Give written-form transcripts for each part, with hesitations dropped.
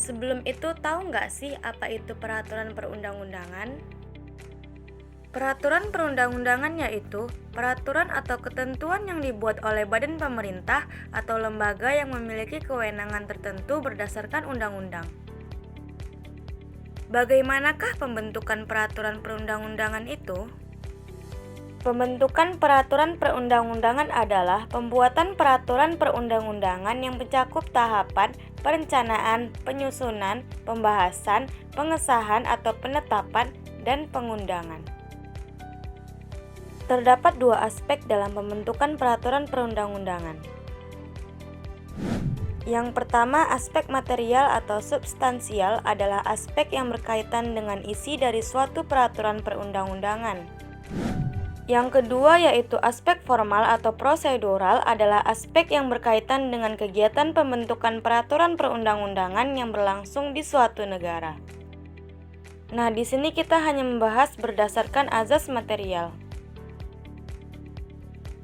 Sebelum itu tahu nggak sih apa itu peraturan perundang-undangan? Peraturan perundang-undangan yaitu peraturan atau ketentuan yang dibuat oleh badan pemerintah atau lembaga yang memiliki kewenangan tertentu berdasarkan undang-undang. Bagaimanakah pembentukan peraturan perundang-undangan itu? Pembentukan peraturan perundang-undangan adalah pembuatan peraturan perundang-undangan yang mencakup tahapan perencanaan, penyusunan, pembahasan, pengesahan atau penetapan, dan pengundangan. Terdapat dua aspek dalam pembentukan peraturan perundang-undangan. Yang pertama, aspek material atau substansial adalah aspek yang berkaitan dengan isi dari suatu peraturan perundang-undangan. Yang kedua yaitu aspek formal atau prosedural adalah aspek yang berkaitan dengan kegiatan pembentukan peraturan perundang-undangan yang berlangsung di suatu negara. Nah, di sini kita hanya membahas berdasarkan azas material.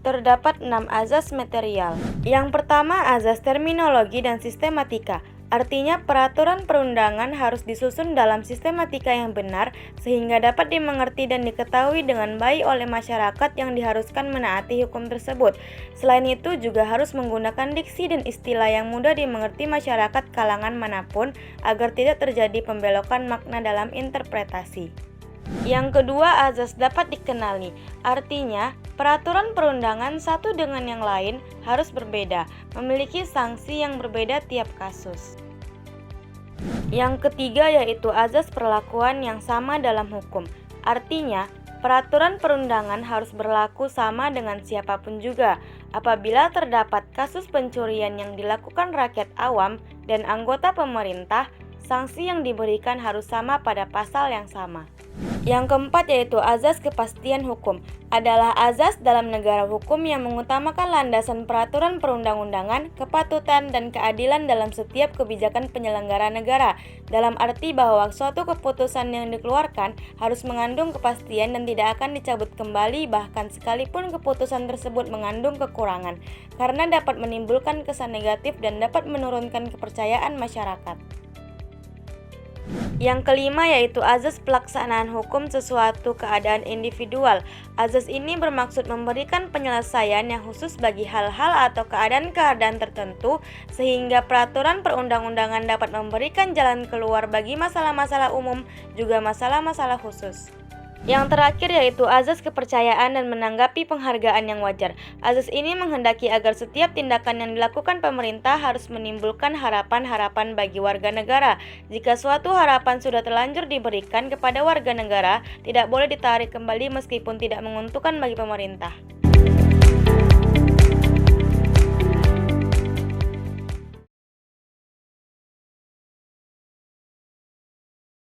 Terdapat 6 azas material. Yang pertama, azas terminologi dan sistematika. Artinya, peraturan perundangan harus disusun dalam sistematika yang benar sehingga dapat dimengerti dan diketahui dengan baik oleh masyarakat yang diharuskan menaati hukum tersebut. Selain itu, juga harus menggunakan diksi dan istilah yang mudah dimengerti masyarakat kalangan manapun agar tidak terjadi pembelokan makna dalam interpretasi. Yang kedua, azas dapat dikenali. Artinya, peraturan perundangan satu dengan yang lain harus berbeda, memiliki sanksi yang berbeda tiap kasus. Yang ketiga yaitu azas perlakuan yang sama dalam hukum. Artinya, peraturan perundangan harus berlaku sama dengan siapapun juga. Apabila terdapat kasus pencurian yang dilakukan rakyat awam dan anggota pemerintah, sanksi yang diberikan harus sama pada pasal yang sama. Yang keempat yaitu azas kepastian hukum. Adalah azas dalam negara hukum yang mengutamakan landasan peraturan perundang-undangan, kepatutan, dan keadilan dalam setiap kebijakan penyelenggara negara. Dalam arti bahwa suatu keputusan yang dikeluarkan harus mengandung kepastian dan tidak akan dicabut kembali bahkan sekalipun keputusan tersebut mengandung kekurangan, karena dapat menimbulkan kesan negatif dan dapat menurunkan kepercayaan masyarakat. Yang kelima yaitu azas pelaksanaan hukum sesuatu keadaan individual. Azas ini bermaksud memberikan penyelesaian yang khusus bagi hal-hal atau keadaan-keadaan tertentu sehingga peraturan perundang-undangan dapat memberikan jalan keluar bagi masalah-masalah umum juga masalah-masalah khusus. Yang terakhir yaitu azas kepercayaan dan menanggapi penghargaan yang wajar. Azas ini menghendaki agar setiap tindakan yang dilakukan pemerintah harus menimbulkan harapan-harapan bagi warga negara. Jika suatu harapan sudah terlanjur diberikan kepada warga negara, tidak boleh ditarik kembali meskipun tidak menguntungkan bagi pemerintah.